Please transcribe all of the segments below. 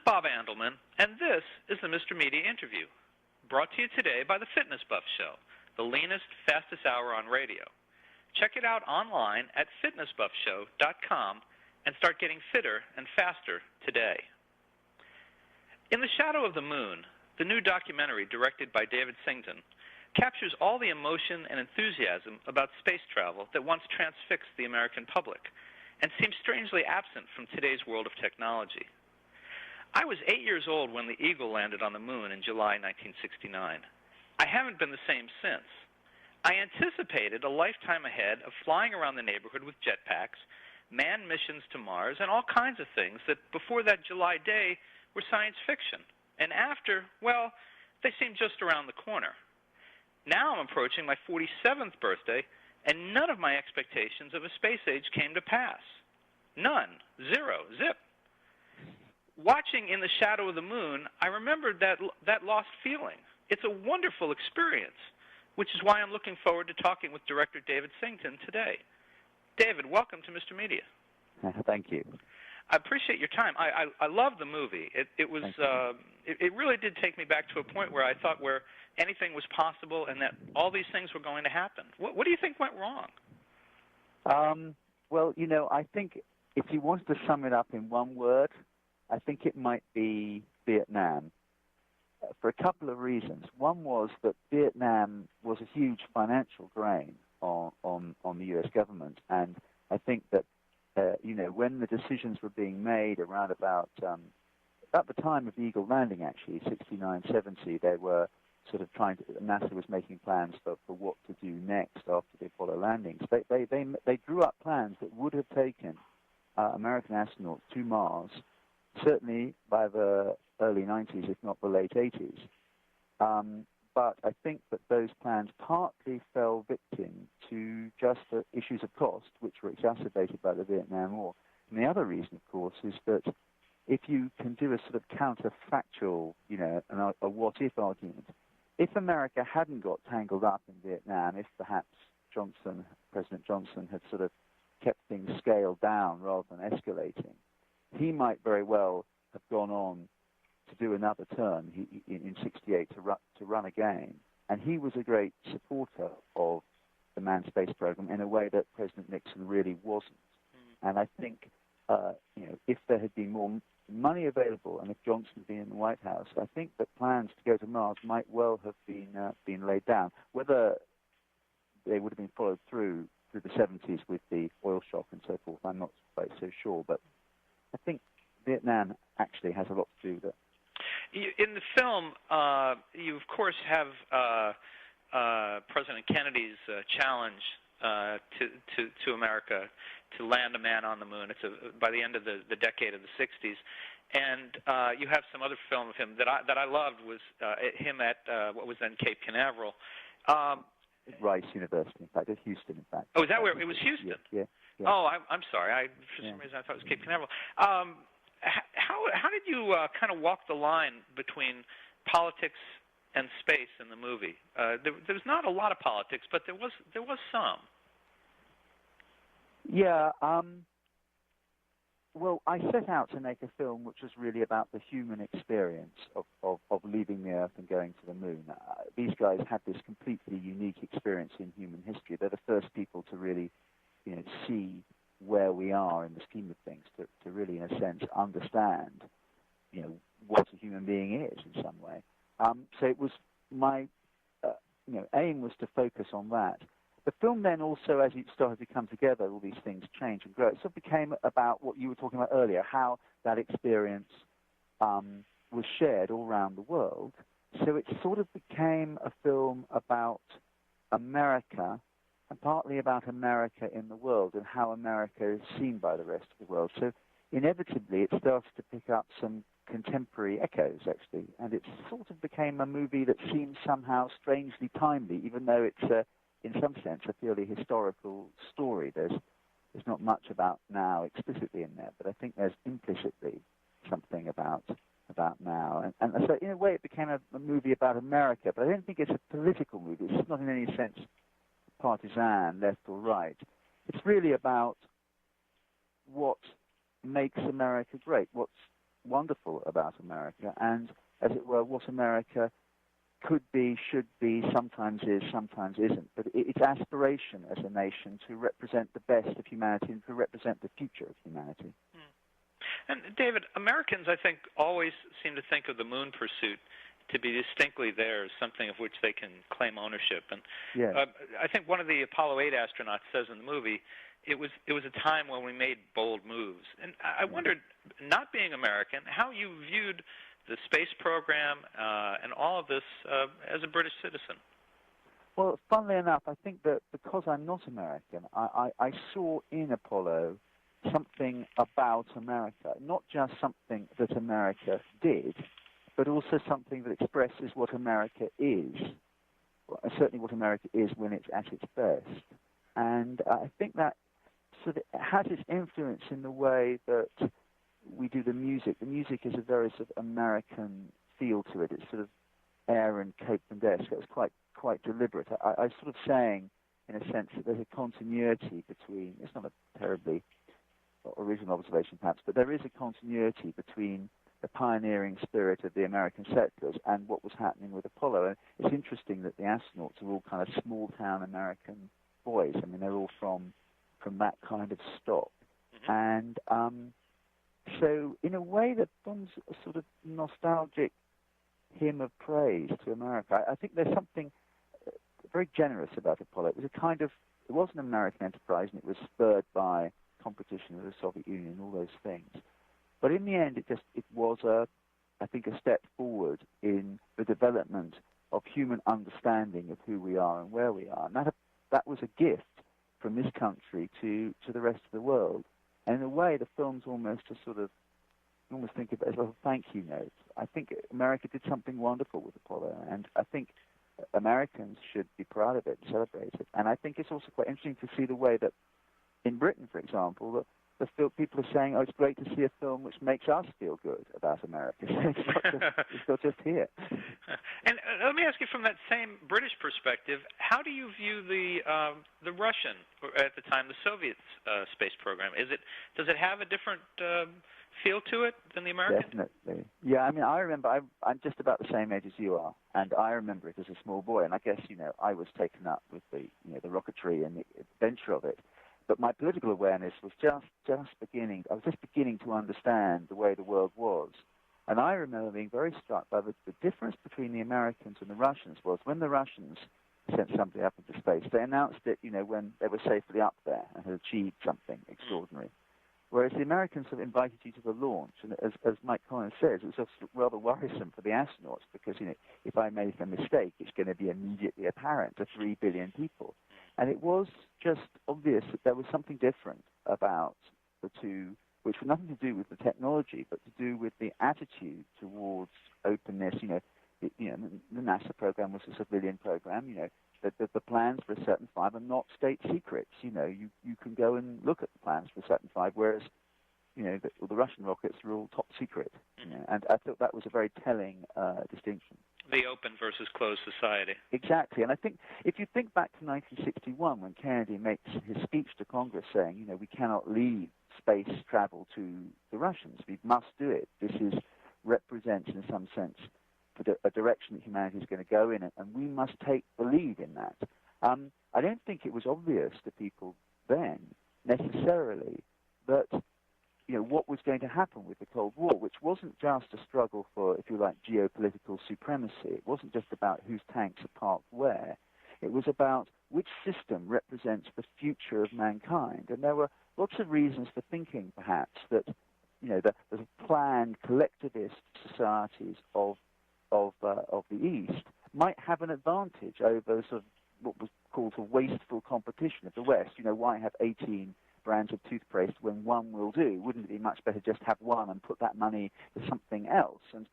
Bob Andelman, and this is the Mr. Media Interview, brought to you today by the Fitness Buff Show, the leanest, fastest hour on radio. Check it out online at fitnessbuffshow.com and start getting fitter and faster today. In the Shadow of the Moon, the new documentary directed by David Sington captures all the emotion and enthusiasm about space travel that once transfixed the American public and seems strangely absent from today's world of technology. I was 8 years old when the Eagle landed on the moon in July 1969. I haven't been the same since. I anticipated a lifetime ahead of flying around the neighborhood with jetpacks, manned missions to Mars, and all kinds of things that before that July day were science fiction. And after, well, they seemed just around the corner. Now I'm approaching my 47th birthday, and none of my expectations of a space age came to pass. None. Zero. Zip. Watching In the Shadow of the Moon, I remembered that lost feeling. It's a wonderful experience, which is why I'm looking forward to talking with director David Sington today. David, welcome to Mr. Media. Thank you. I appreciate your time. I love the movie. It was it really did take me back to a point where I thought where anything was possible and that all these things were going to happen. What do you think went wrong? Well, you know, I think if you wanted to sum it up in one word, I think it might be Vietnam, for a couple of reasons. One was that Vietnam was a huge financial drain on the U.S. government, and I think that you know, when the decisions were being made around about the time of the Eagle landing, actually, 69, 70, they were sort of NASA was making plans for what to do next after the Apollo landings. They drew up plans that would have taken American astronauts to Mars, certainly by the early 90s, if not the late 80s. But I think that those plans partly fell victim to just the issues of cost, which were exacerbated by the Vietnam War. And the other reason, of course, is that if you can do a sort of counterfactual, you know, a what-if argument, if America hadn't got tangled up in Vietnam, if perhaps President Johnson had sort of kept things scaled down rather than escalating, he might very well have gone on to do another term in 68 to run again. And he was a great supporter of the manned space program in a way that President Nixon really wasn't. And I think, you know, if there had been more money available and if Johnson had been in the White House, I think that plans to go to Mars might well have been laid down. Whether they would have been followed through the 70s with the oil shock and so forth, I'm not quite so sure. But I think Vietnam actually has a lot to do with it. In the film, you of course have President Kennedy's challenge to America to land a man on the moon. It's by the end of the decade of the 60s, and you have some other film of him that I loved was him at what was then Cape Canaveral. Rice University, in fact, at Houston, in fact. Oh, is that where it was? Houston. Yeah. Oh, I'm sorry. For some reason I thought it was Cape Canaveral. How did you kind of walk the line between politics and space in the movie? There was not a lot of politics, but there was some. Yeah. Well, I set out to make a film which was really about the human experience of leaving the Earth and going to the moon. These guys had this completely unique experience in human history. They're the first people to really, you know, see where we are in the scheme of things, to really, in a sense, understand, you know, what a human being is in some way. So it was my, you know, aim was to focus on that. The film then also, as it started to come together, all these things change and grow. It sort of became about what you were talking about earlier, how that experience was shared all around the world. So it sort of became a film about America, and partly about America in the world and how America is seen by the rest of the world. So inevitably it starts to pick up some contemporary echoes, actually, and it sort of became a movie that seems somehow strangely timely, even though it's, in some sense, a purely historical story. There's not much about now explicitly in there, but I think there's implicitly something about now. And so in a way it became a movie about America, but I don't think it's a political movie. It's not in any sense partisan, left or right. It's really about what makes America great, wonderful about America, and, as it were, what America could be, should be, sometimes is, sometimes isn't. But its aspiration as a nation to represent the best of humanity and to represent the future of humanity. And David, Americans, I think, always seem to think of the moon pursuit to be distinctly theirs, something of which they can claim ownership. And I think one of the Apollo 8 astronauts says in the movie, it was a time when we made bold moves. And I wondered, not being American, how you viewed the space program and all of this as a British citizen. Well, funnily enough, I think that because I'm not American, I saw in Apollo something about America, not just something that America did, but also something that expresses what America is, certainly what America is when it's at its best. And I think that sort of has its influence in the way that we do the music. The music is a very sort of American feel to it. It's sort of air and Cape-and-esque. It's quite deliberate. I sort of saying, in a sense, that there's a continuity between, it's not a terribly original observation perhaps, but there is a continuity between the pioneering spirit of the American settlers and what was happening with Apollo. And it's interesting that the astronauts are all kind of small-town American boys. I mean, they're all from that kind of stock. And so, in a way, the film's a sort of nostalgic hymn of praise to America. I think there's something very generous about Apollo. It was an American enterprise, and it was spurred by competition with the Soviet Union and all those things. But in the end, it was I think, a step forward in the development of human understanding of who we are and where we are. And that was a gift from this country to the rest of the world. And in a way, the film's almost a sort of, you almost think of it as a thank you note. I think America did something wonderful with Apollo, and I think Americans should be proud of it and celebrate it. And I think it's also quite interesting to see the way that in Britain, for example, people are saying, oh, it's great to see a film which makes us feel good about America. It's not just here. And let me ask you, from that same British perspective, how do you view the Russian, or at the time, the Soviet space program? Does it have a different feel to it than the American? Definitely. Yeah, I mean, I remember, I'm just about the same age as you are, and I remember it as a small boy, and I guess, I was taken up with the rocketry and the adventure of it. But my political awareness was just beginning. I was just beginning to understand the way the world was. And I remember being very struck by the difference between the Americans and the Russians was when the Russians sent somebody up into space, they announced it, when they were safely up there and had achieved something extraordinary. Whereas the Americans have invited you to the launch, and as Mike Collins says, it was rather worrisome for the astronauts because, if I make a mistake, it's going to be immediately apparent to 3 billion people. And it was just obvious that there was something different about the two, which had nothing to do with the technology, but to do with the attitude towards openness. The NASA program was a civilian program. The plans for a certain flight are not state secrets. You can go and look at the plans for a certain flight, whereas the Russian rockets are all top secret. And I thought that was a very telling distinction. The open versus closed society. Exactly. And I think if you think back to 1961 when Kennedy makes his speech to Congress saying, we cannot leave space travel to the Russians. We must do it. This represents, in some sense, a direction that humanity is going to go in, and we must take the lead in that. I don't think it was obvious to people then, necessarily, that what was going to happen with the Cold War, which wasn't just a struggle for, if you like, geopolitical supremacy. It wasn't just about whose tanks are parked where. It was about which system represents the future of mankind. And there were lots of reasons for thinking, perhaps, that the planned collectivist societies of the East might have an advantage over sort of what was called a wasteful competition of the West. Why have 18 brands of toothpaste when one will do? Wouldn't it be much better just have one and put that money to something else? And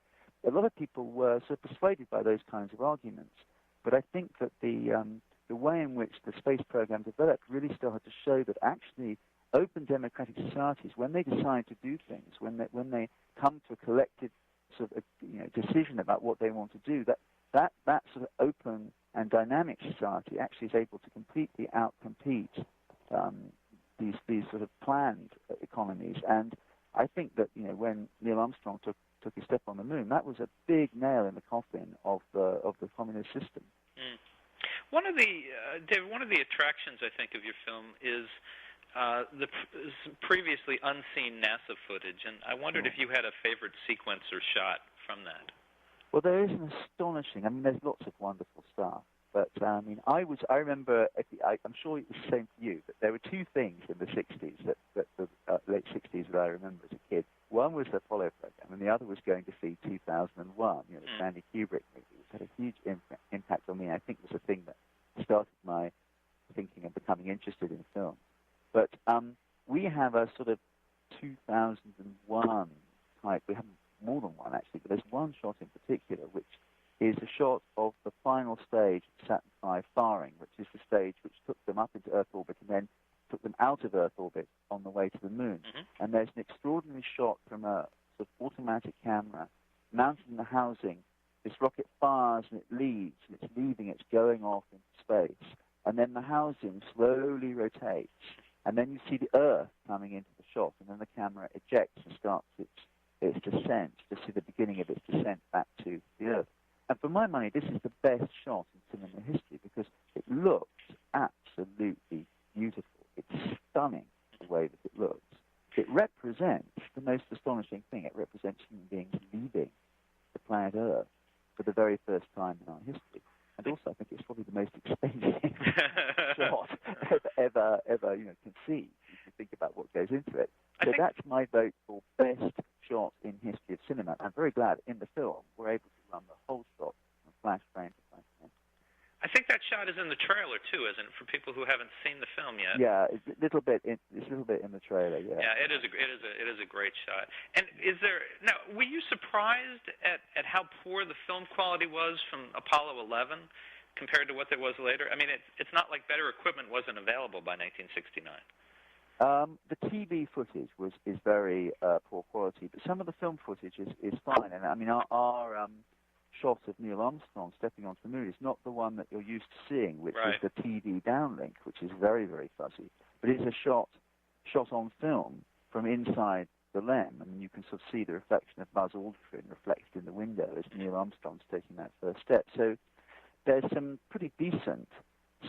a lot of people were sort of persuaded by those kinds of arguments. But I think that the way in which the space program developed really started to show that actually open democratic societies, when they decide to do things, when they come to a collective sort of decision about what they want to do, that sort of open and dynamic society actually is able to completely outcompete these sort of planned economies. And I think that when Neil Armstrong took his step on the moon, that was a big nail in the coffin of the communist system. Mm. One of the David, one of the attractions I think of your film is the previously unseen NASA footage, and I wondered if you had a favorite sequence or shot from that. Well, there is an astonishing. I mean, there's lots of wonderful stuff, but I remember. I'm sure it was the same for you. But there were two things in the '60s that the late '60s that I remember as a kid. One was the Apollo program, and the other was going to see 2001. The Stanley Kubrick movie, which had a huge impact on me. I think was the thing that started my thinking of becoming interested in film. But we have a sort of 2001 type. We have more than one actually, but there's one shot in particular which is a shot of the final stage of Saturn V firing, which is the stage which took them up into Earth orbit and then took them out of Earth orbit on the way to the moon. Mm-hmm. And there's an extraordinary shot from a sort of automatic camera mounted in the housing. This rocket fires and it leaves, and it's leaving, it's going off into space. And then the housing slowly rotates. And then you see the Earth coming into the shot, and then the camera ejects and starts its descent, to see the beginning of its descent back to the Earth. And for my money, this is the best shot in cinema history because it looks absolutely beautiful. It's stunning the way that it looks. It represents the most astonishing thing. It represents human beings leaving the planet Earth for the very first time in our history. And also, I think it's probably the most expensive shot ever conceived. If you think about what goes into it. So that's my vote for best shot in history of cinema. I'm very glad in the film we're able to run the whole shot from flash frame to flash frame. I think that shot is in the trailer too, isn't it? For people who haven't seen the film yet. Yeah, it's a little bit in the trailer. Yeah. Yeah, it is a great shot. And were you surprised at how poor the film quality was from Apollo 11 compared to what there was later? I mean, it's not like better equipment wasn't available by 1969. The TV footage is very poor quality, but some of the film footage is fine. And I mean, our shot of Neil Armstrong stepping onto the moon is not the one that you're used to seeing, which is the TV downlink, which is very, very fuzzy. But it's a shot on film from inside the LEM, and you can sort of see the reflection of Buzz Aldrin reflected in the window as Neil Armstrong's taking that first step. So there's some pretty decent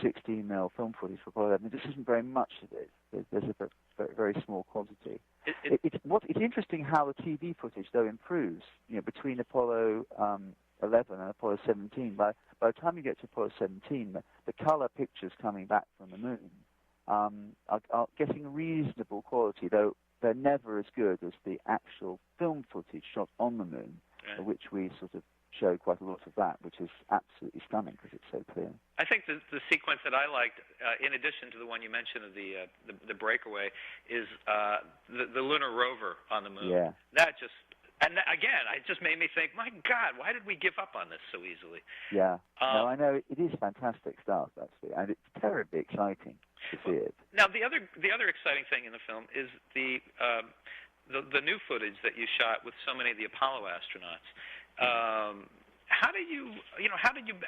16mm film footage for Apollo 11. This isn't very much of it. There's a very, very small quantity. It's interesting how the TV footage, though, improves. Between Apollo 11 and Apollo 17. By the time you get to Apollo 17, the color pictures coming back from the moon are getting reasonable quality, though they're never as good as the actual film footage shot on the moon, which we sort of show quite a lot of that, which is absolutely stunning because it's so clear. I think the sequence that I liked, in addition to the one you mentioned of the breakaway, is the lunar rover on the moon. Yeah. That just, and again, it just made me think, my God, why did we give up on this so easily? Yeah. No, I know it is fantastic stuff actually, and it's terribly exciting to see it. Now, the other exciting thing in the film is the new footage that you shot with so many of the Apollo astronauts. How do you,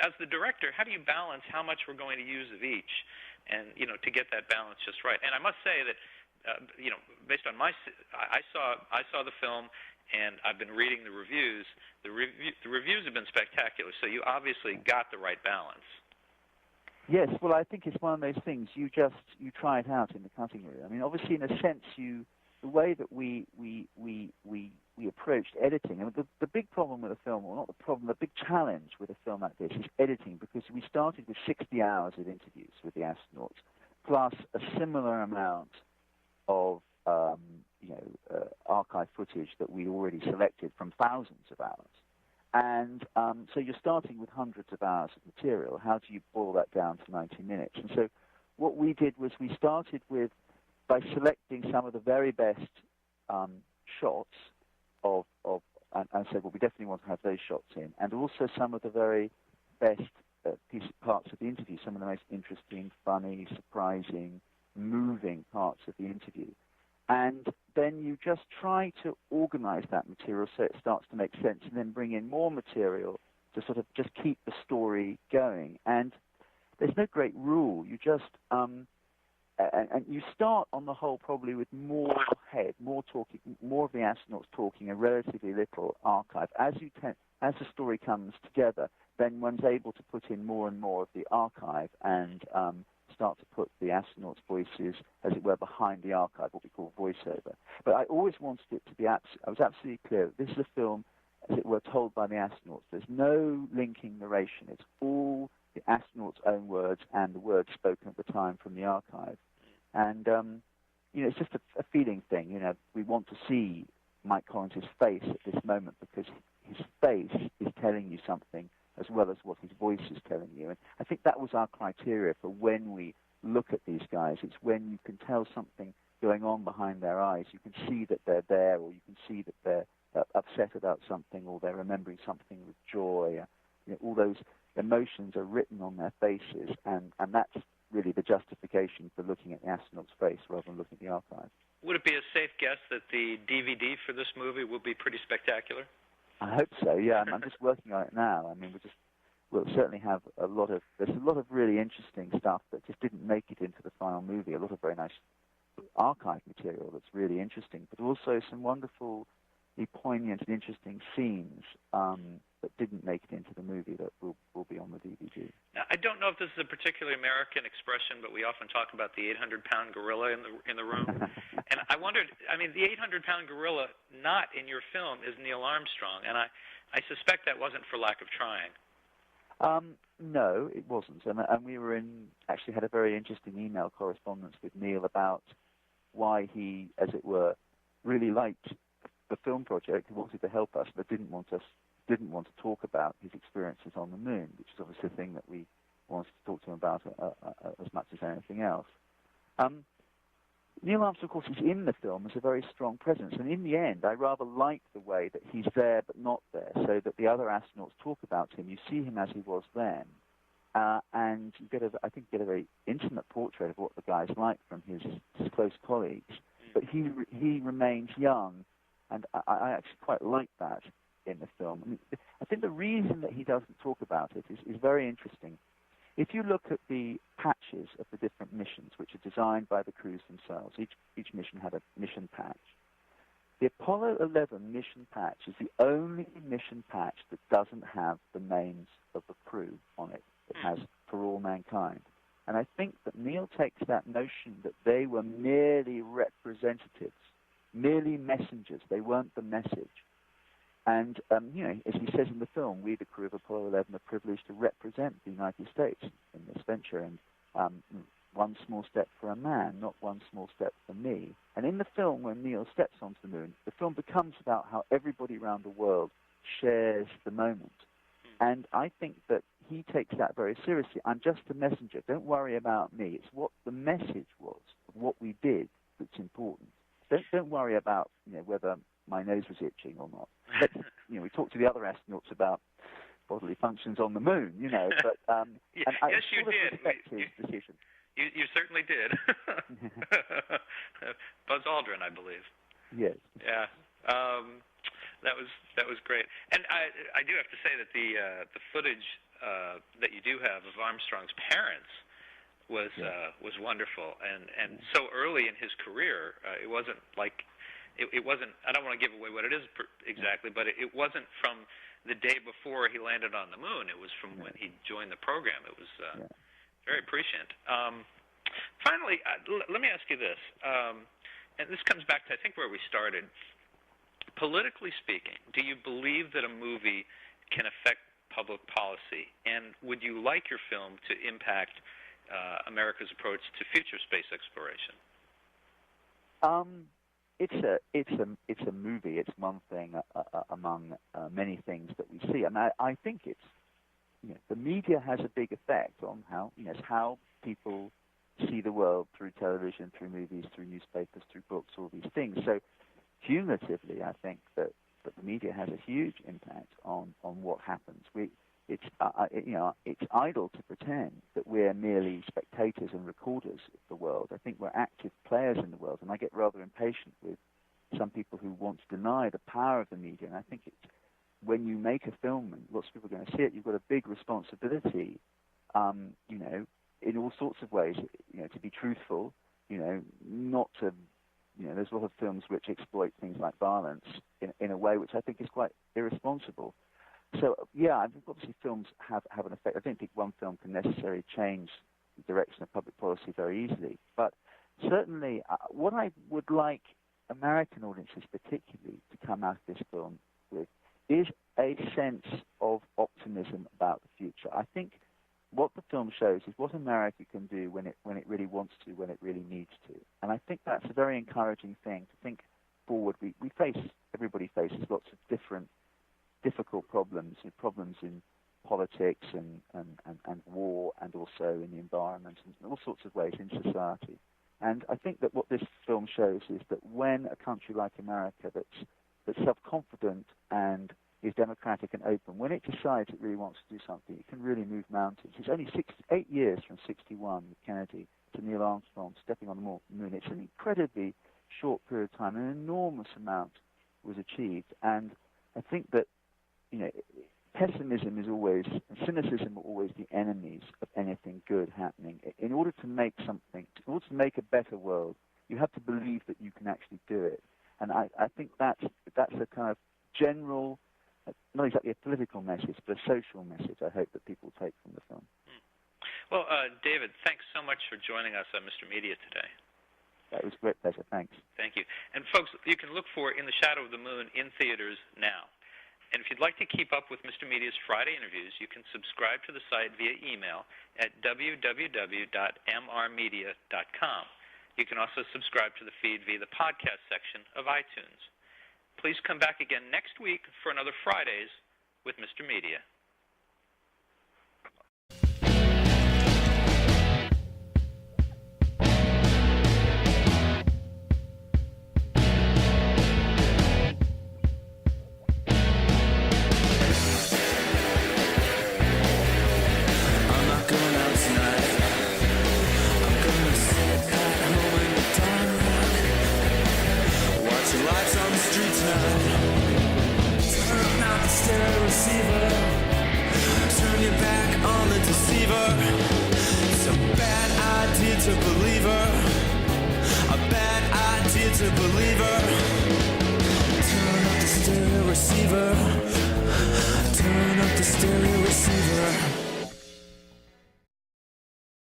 as the director, how do you balance how much we're going to use of each, and to get that balance just right? And I must say that, based on I saw the film, and I've been reading the reviews. The reviews have been spectacular. So you obviously got the right balance. Yes, well, I think it's one of those things you try it out in the cutting room. I mean, obviously, in a sense, the way that we approached editing, and the big problem with a film, or not the problem, the big challenge with a film like this is editing, because we started with 60 hours of interviews with the astronauts, plus a similar amount of archive footage that we already selected from thousands of hours. And so you're starting with hundreds of hours of material. How do you boil that down to 90 minutes? And so what we did was we started by selecting some of the very best shots and said, well, we definitely want to have those shots in, and also some of the very best parts of the interview, some of the most interesting, funny, surprising, moving parts of the interview. And then you just try to organize that material so it starts to make sense, and then bring in more material to sort of just keep the story going. And there's no great rule. You just and you start on the whole probably with more talking, more of the astronauts talking, and relatively little archive. As the story comes together, then one's able to put in more and more of the archive and start to put the astronauts' voices, as it were, behind the archive, what we call voiceover. But I always wanted it to be I was absolutely clear that this is a film, as it were, told by the astronauts. There's no linking narration. It's all the astronauts' own words and the words spoken at the time from the archive. And, it's just a feeling thing. We want to see Mike Collins' face at this moment because his face is telling you something as well as what his voice is telling you. And I think that was our criteria for when we look at these guys. It's when you can tell something going on behind their eyes. You can see that they're there, or you can see that they're upset about something, or they're remembering something with joy. All those emotions are written on their faces, and that's really the justification for looking at the astronaut's face rather than looking at the archive. Would it be a safe guess that the DVD for this movie will be pretty spectacular? I hope so, yeah. I'm just working on it now. I mean, we'll certainly have there's a lot of really interesting stuff that just didn't make it into the final movie, a lot of very nice archive material that's really interesting, but also some wonderfully poignant and interesting scenes that didn't make it into the movie that will be on the DVD. Now, I don't know if this is a particularly American expression, but we often talk about the 800-pound gorilla in the room. And I wondered, the 800-pound gorilla not in your film is Neil Armstrong, and I suspect that wasn't for lack of trying. No, it wasn't. And we actually had a very interesting email correspondence with Neil about why he, as it were, really liked the film project. He wanted to help us, but didn't want to talk about his experiences on the moon, which is obviously the thing that we wanted to talk to him about as much as anything else. Neil Armstrong, of course, is in the film as a very strong presence, and in the end, I rather like the way that he's there but not there, so that the other astronauts talk about him. You see him as he was then, and you get a very intimate portrait of what the guy's like from his close colleagues. But he remains young, and I actually quite like that in the film. I think the reason that he doesn't talk about it is very interesting. If you look at the patches of the different missions, which are designed by the crews themselves, each mission had a mission patch. The Apollo 11 mission patch is the only mission patch that doesn't have the names of the crew on it. It has For All Mankind. And I think that Neil takes that notion that they were merely representatives, merely messengers. They weren't the message. And, as he says in the film, we, the crew of Apollo 11, are privileged to represent the United States in this venture. And one small step for a man, not one small step for me. And in the film, when Neil steps onto the moon, the film becomes about how everybody around the world shares the moment. And I think that he takes that very seriously. I'm just a messenger. Don't worry about me. It's what the message was, what we did, that's important. Don't worry about whether my nose was itching or not. We talked to the other astronauts about bodily functions on the moon, but yes, you did. Respect his decision. You certainly did. Buzz Aldrin, I believe. Yes. Yeah. That was great. And I do have to say that the footage that you do have of Armstrong's parents was wonderful, and so early in his career, it wasn't like. It wasn't, I don't want to give away what it is exactly, but it wasn't from the day before he landed on the moon. It was from when he joined the program. It was very prescient. Finally, let me ask you this, and this comes back to, I think, where we started. Politically speaking, do you believe that a movie can affect public policy? And would you like your film to impact America's approach to future space exploration? It's a movie. It's one thing among many things that we see, and I think it's the media has a big effect on how people see the world through television, through movies, through newspapers, through books, all these things. So cumulatively, I think that the media has a huge impact on what happens. It's idle to pretend that we're merely spectators and recorders of the world. I think we're active players in the world, and I get rather impatient with some people who want to deny the power of the media. And I think when you make a film and lots of people are going to see it, you've got a big responsibility, in all sorts of ways, to be truthful, not to, there's a lot of films which exploit things like violence in a way which I think is quite irresponsible. So, yeah, I think obviously films have an effect. I don't think one film can necessarily change the direction of public policy very easily. But certainly, what I would like American audiences particularly to come out of this film with is a sense of optimism about the future. I think what the film shows is what America can do when it really wants to, when it really needs to. And I think that's a very encouraging thing to think forward. Everybody faces lots of difficult problems in politics and war, and also in the environment, and in all sorts of ways in society. And I think that what this film shows is that when a country like America that's self-confident and is democratic and open, when it decides it really wants to do something, it can really move mountains. It's only 8 years from 1961 with Kennedy to Neil Armstrong stepping on the moon. It's an incredibly short period of time. An enormous amount was achieved. And I think that, pessimism is always, and cynicism are always the enemies of anything good happening. In order to make something, in order to make a better world, you have to believe that you can actually do it. And I think that's a kind of general, not exactly a political message, but a social message I hope that people take from the film. Well, David, thanks so much for joining us on Mr. Media today. That was a great pleasure. Thanks. Thank you. And folks, you can look for In the Shadow of the Moon in theaters now. And if you'd like to keep up with Mr. Media's Friday interviews, you can subscribe to the site via email at www.mrmedia.com. You can also subscribe to the feed via the podcast section of iTunes. Please come back again next week for another Fridays with Mr. Media. To believer, a bad idea to believer.